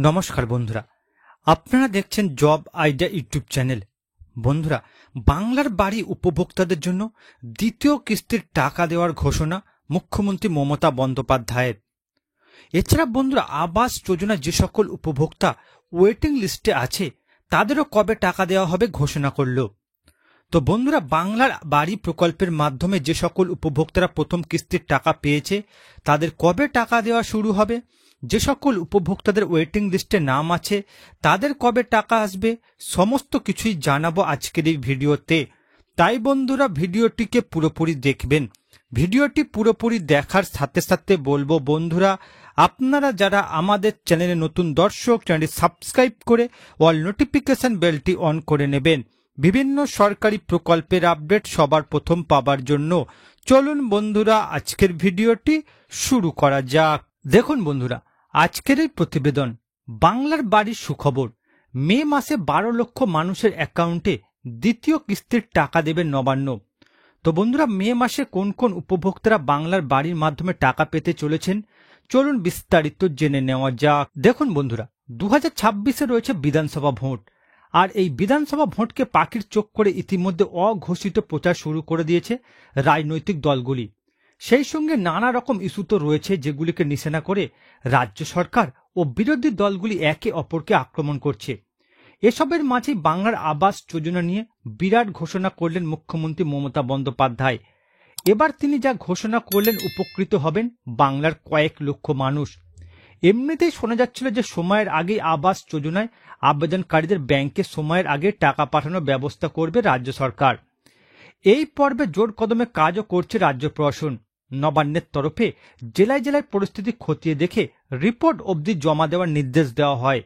নমস্কার বন্ধুরা, আপনারা দেখছেন জব আইডিয়া ইউটিউব চ্যানেল। বন্ধুরা, বাংলার বাড়ি উপভোক্তাদের জন্য দ্বিতীয় কিস্তির টাকা দেওয়ার ঘোষণা মুখ্যমন্ত্রী মমতা বন্দ্যোপাধ্যায়ের। এছাড়া বন্ধুরা, আবাস যোজনা যে সকল উপভোক্তা ওয়েটিং লিস্টে আছে তাদেরও কবে টাকা দেওয়া হবে ঘোষণা করল। তো বন্ধুরা, বাংলার বাড়ি প্রকল্পের মাধ্যমে যে সকল উপভোক্তারা প্রথম কিস্তির টাকা পেয়েছে তাদের কবে টাকা দেওয়া শুরু হবে, যে সকল উপভোক্তাদের ওয়েটিং লিস্টে নাম আছে তাদের কবে টাকা আসবে, সমস্ত কিছুই জানাবো আজকের এই ভিডিওতে। তাই বন্ধুরা, ভিডিওটিকে পুরোপুরি দেখবেন। ভিডিওটি পুরোপুরি দেখার সাথে সাথে বলবো বন্ধুরা, আপনারা যারা আমাদের চ্যানেলে নতুন দর্শক, চ্যানেলটি সাবস্ক্রাইব করে অল নোটিফিকেশন বেলটি অন করে নেবেন বিভিন্ন সরকারি প্রকল্পের আপডেট সবার প্রথম পাবার জন্য। চলুন বন্ধুরা, আজকের ভিডিওটি শুরু করা যাক। দেখুন বন্ধুরা, আজকের এই প্রতিবেদন বাংলার বাড়ির সুখবর। মে মাসে 12 লক্ষ মানুষের অ্যাকাউন্টে দ্বিতীয় কিস্তির টাকা দেবে নবান্ন। তো বন্ধুরা, মে মাসে কোন কোন উপভোক্তারা বাংলার বাড়ির মাধ্যমে টাকা পেতে চলেছেন চলুন বিস্তারিত জেনে নেওয়া যাক। দেখুন বন্ধুরা, 2026-এ রয়েছে বিধানসভা ভোট, আর এই বিধানসভা ভোটকে পাখির চোখ করে ইতিমধ্যে অঘোষিত প্রচার শুরু করে দিয়েছে রাজনৈতিক দলগুলি। সেই সঙ্গে নানা রকম ইস্যু তো রয়েছে যেগুলিকে নিশানা করে রাজ্য সরকার ও বিরোধী দলগুলি একে অপরকে আক্রমণ করছে। এসবের মাঝেই বাংলার আবাস যোজনা নিয়ে বিরাট ঘোষণা করলেন মুখ্যমন্ত্রী মমতা বন্দ্যোপাধ্যায়। এবার তিনি যা ঘোষণা করলেন, উপকৃত হবেন বাংলার কয়েক লক্ষ মানুষ। এমনিতেই শোনা যাচ্ছিল যে সময়ের আগেই আবাস যোজনায় আবেদনকারীদের ব্যাংকে সময়ের আগে টাকা পাঠানোর ব্যবস্থা করবে রাজ্য সরকার। এই পর্বে জোর কদমে কাজও করছে রাজ্য প্রশাসন। নবান্নের তরফে জেলায় জেলায় পরিস্থিতি খতিয়ে দেখে রিপোর্ট অবধি জমা দেওয়ার নির্দেশ দেওয়া হয়।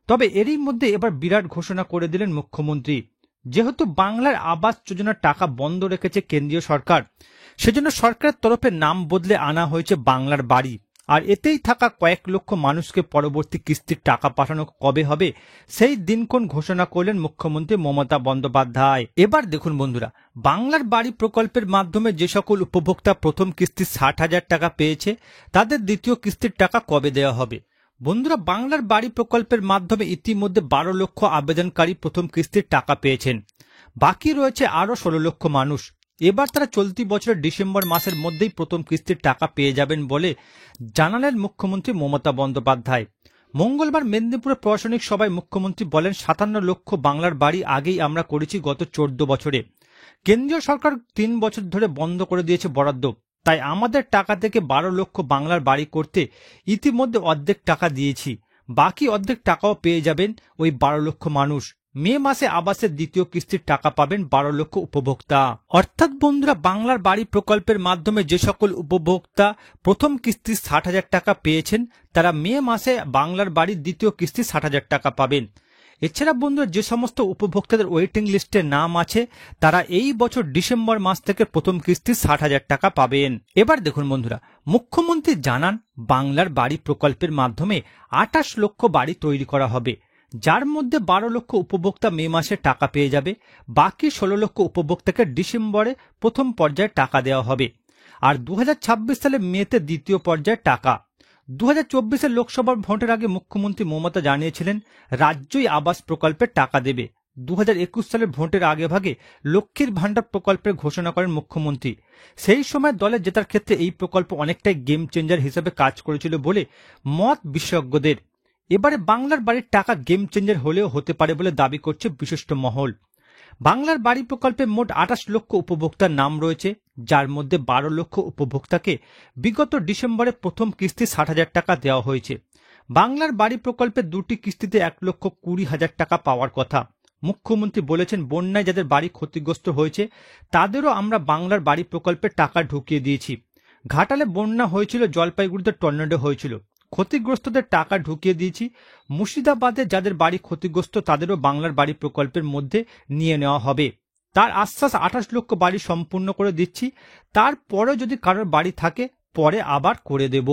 তবে এরই মধ্যে এবার বিরাট ঘোষণা করে দিলেন মুখ্যমন্ত্রী। যেহেতু বাংলার আবাস যোজনার টাকা বন্ধ রেখেছে কেন্দ্রীয় সরকার, সেজন্য সরকারের তরফে নাম বদলে আনা হয়েছে বাংলার বাড়ি। আর এতেই থাকা কয়েক লক্ষ মানুষকে পরবর্তী কিস্তির টাকা পাঠানো কবে হবে সেই দিনক্ষণ ঘোষণা করলেন মুখ্যমন্ত্রী মমতা বন্দ্যোপাধ্যায়। এবার দেখুন বন্ধুরা, বাংলার বাড়ি প্রকল্পের মাধ্যমে যে সকল উপভোক্তা প্রথম কিস্তি 60,000 টাকা পেয়েছে তাদের দ্বিতীয় কিস্তির টাকা কবে দেওয়া হবে। বন্ধুরা, বাংলার বাড়ি প্রকল্পের মাধ্যমে ইতিমধ্যে 12 লক্ষ আবেদনকারী প্রথম কিস্তির টাকা পেয়েছেন। বাকি রয়েছে আরও 16 লক্ষ মানুষ। এবার তারা চলতি বছরের ডিসেম্বর মাসের মধ্যেই প্রথম কিস্তির টাকা পেয়ে যাবেন বলে জানালেন মুখ্যমন্ত্রী মমতা বন্দ্যোপাধ্যায়। মঙ্গলবার মেদিনীপুরে প্রশাসনিক সভায় মুখ্যমন্ত্রী বলেন, 57 লক্ষ বাংলার বাড়ি আগেই আমরা করেছি গত 14 বছরে। কেন্দ্রীয় সরকার 3 বছর ধরে বন্ধ করে দিয়েছে বরাদ্দ, তাই আমাদের টাকা থেকে 12 লক্ষ বাংলার বাড়ি করতে ইতিমধ্যে অর্ধেক টাকা দিয়েছি। বাকি অর্ধেক টাকাও পেয়ে যাবেন ওই 12 লক্ষ মানুষ। মে মাসে আবাসের দ্বিতীয় কিস্তির টাকা পাবেন 12 লক্ষ উপভোক্তা। অর্থাৎ বন্ধুরা, বাংলার বাড়ি প্রকল্পের মাধ্যমে যে সকল উপভোক্তা প্রথম কিস্তি 60,000 টাকা পেয়েছেন তারা মে মাসে বাংলার বাড়ির দ্বিতীয় কিস্তি 60,000 টাকা পাবেন। এছাড়া বন্ধুরা, যে সমস্ত উপভোক্তাদের ওয়েটিং লিস্টে নাম আছে তারা এই বছর ডিসেম্বর মাস থেকে প্রথম কিস্তি 60,000 টাকা পাবেন। এবার দেখুন বন্ধুরা, মুখ্যমন্ত্রী জানান বাংলার বাড়ি প্রকল্পের মাধ্যমে 28 লক্ষ বাড়ি তৈরি করা হবে, যার মধ্যে 12 লক্ষ উপভোক্তা মে মাসে টাকা পেয়ে যাবে। বাকি 16 লক্ষ উপভোক্তাকে ডিসেম্বরে প্রথম পর্যায়ে টাকা দেওয়া হবে। আর 2026 সালে মেতে দ্বিতীয় পর্যায়ে টাকা। 2024-এর লোকসভা ভোটের আগে মুখ্যমন্ত্রী মমতা জানিয়েছিলেন রাজ্যই আবাস প্রকল্পের টাকা দেবে। 2021 সালের ভোটের আগে ভাগে লক্ষ্মীর ভাণ্ডার প্রকল্পের ঘোষণা করেন মুখ্যমন্ত্রী। সেই সময় দলে জেতার ক্ষেত্রে এই প্রকল্প অনেকটাই গেম চেঞ্জার হিসেবে কাজ করেছিল বলে মত বিশেষজ্ঞদের। এবারে বাংলার বাড়ির টাকা গেম চেঞ্জার হলেও হতে পারে বলে দাবি করছে বিশিষ্ট মহল। বাংলার বাড়ি প্রকল্পে মোট 28 লক্ষ উপভোক্তার নাম রয়েছে, যার মধ্যে 12 লক্ষ উপভোক্তাকে বিগত ডিসেম্বরে প্রথম কিস্তি 60,000 টাকা দেওয়া হয়েছে। বাংলার বাড়ি প্রকল্পে দুটি কিস্তিতে 1,20,000 টাকা পাওয়ার কথা। মুখ্যমন্ত্রী বলেছেন, বন্যায় যাদের বাড়ি ক্ষতিগ্রস্ত হয়েছে তাদেরও আমরা বাংলার বাড়ি প্রকল্পে টাকা ঢুকিয়ে দিয়েছি। ঘাটালে বন্যা হয়েছিল, জলপাইগুড়িতে টর্নেডো হয়েছিল, ক্ষতিগ্রস্তদের টাকা ঢুকিয়ে দিয়েছি। মুর্শিদাবাদে যাদের বাড়ি ক্ষতিগ্রস্ত তাদেরও বাংলার বাড়ি প্রকল্পের মধ্যে নিয়ে নেওয়া হবে। তার আশ্বাস, 28 লক্ষ বাড়ি সম্পূর্ণ করে দিচ্ছি, তারপরে যদি কারোর বাড়ি থাকে পরে আবার করে দেব।